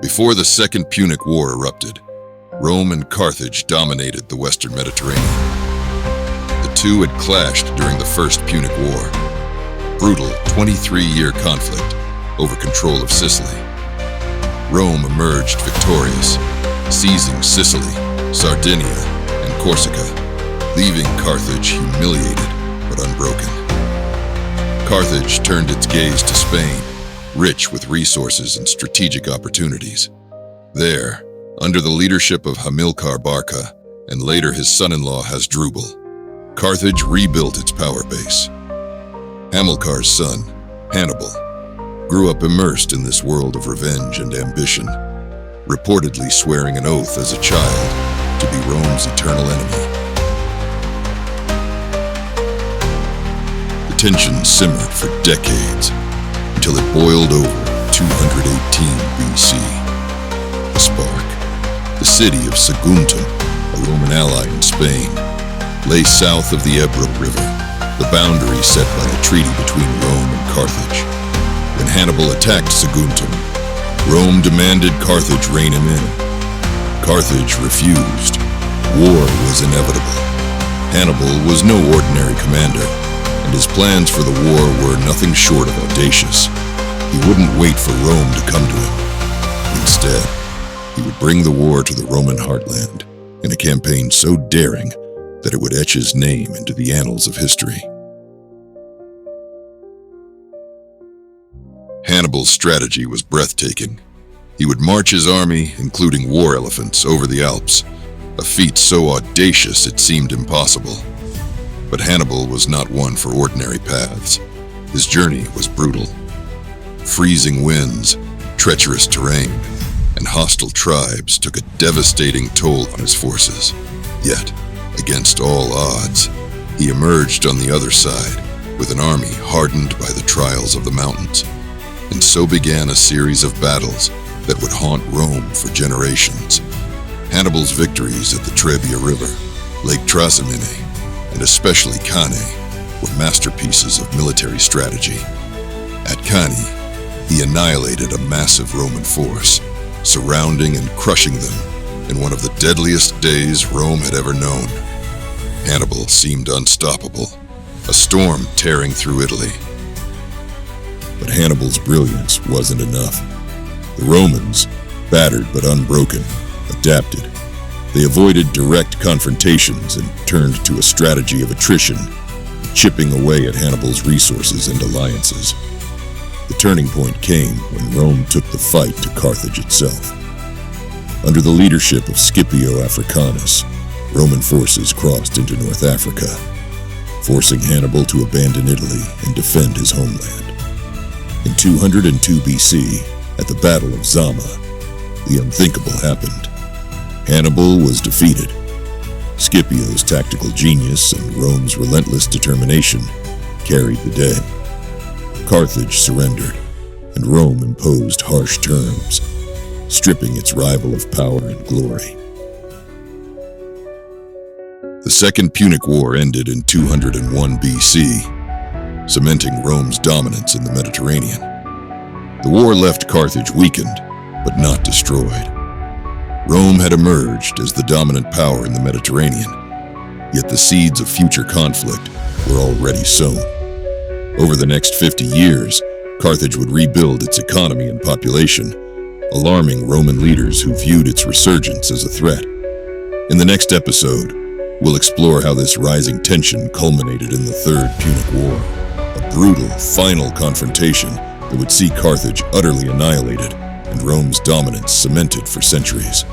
Before the Second Punic War erupted, Rome and Carthage dominated the Western Mediterranean. The two had clashed during the First Punic War, brutal 23-year conflict over control of Sicily. Rome emerged victorious, seizing Sicily, Sardinia, and Corsica, leaving Carthage humiliated but unbroken. Carthage turned its gaze to Spain, rich with resources and strategic opportunities. There, under the leadership of Hannibal Barca and later his son-in-law Hasdrubal, Carthage rebuilt its power base. Hamilcar's son, Hannibal, grew up immersed in this world of revenge and ambition, reportedly swearing an oath as a child to be Rome's eternal enemy. The tension simmered for decades until it boiled over 218 BC. The spark, the city of Saguntum, a Roman ally in Spain, lay south of the Ebro River, the boundary set by a treaty between Rome and Carthage. When Hannibal attacked Saguntum, Rome demanded Carthage rein him in. Carthage refused. War was inevitable. Hannibal was no ordinary commander, and his plans for the war were nothing short of audacious. He wouldn't wait for Rome to come to him. Instead, he would bring the war to the Roman heartland in a campaign so daring that it would etch his name into the annals of history. Hannibal's strategy was breathtaking. He would march his army, including war elephants, over the Alps, a feat so audacious it seemed impossible. But Hannibal was not one for ordinary paths. His journey was brutal. Freezing winds, treacherous terrain, and hostile tribes took a devastating toll on his forces. Yet, against all odds, he emerged on the other side with an army hardened by the trials of the mountains. And so began a series of battles that would haunt Rome for generations. Hannibal's victories at the Trebia River, Lake Trasimene, and especially Cannae were masterpieces of military strategy. At Cannae, he annihilated a massive Roman force, surrounding and crushing them in one of the deadliest days Rome had ever known. Hannibal seemed unstoppable, a storm tearing through Italy. But Hannibal's brilliance wasn't enough. The Romans, battered but unbroken, adapted. They avoided direct confrontations and turned to a strategy of attrition, chipping away at Hannibal's resources and alliances. The turning point came when Rome took the fight to Carthage itself. Under the leadership of Scipio Africanus, Roman forces crossed into North Africa, forcing Hannibal to abandon Italy and defend his homeland. In 202 BC, at the Battle of Zama, the unthinkable happened. Hannibal was defeated. Scipio's tactical genius and Rome's relentless determination carried the day. Carthage surrendered, and Rome imposed harsh terms, stripping its rival of power and glory. The Second Punic War ended in 201 BC, cementing Rome's dominance in the Mediterranean. The war left Carthage weakened, but not destroyed. Rome had emerged as the dominant power in the Mediterranean, yet the seeds of future conflict were already sown. Over the next 50 years, Carthage would rebuild its economy and population, alarming Roman leaders who viewed its resurgence as a threat. In the next episode, we'll explore how this rising tension culminated in the Third Punic War, a brutal, final confrontation that would see Carthage utterly annihilated and Rome's dominance cemented for centuries.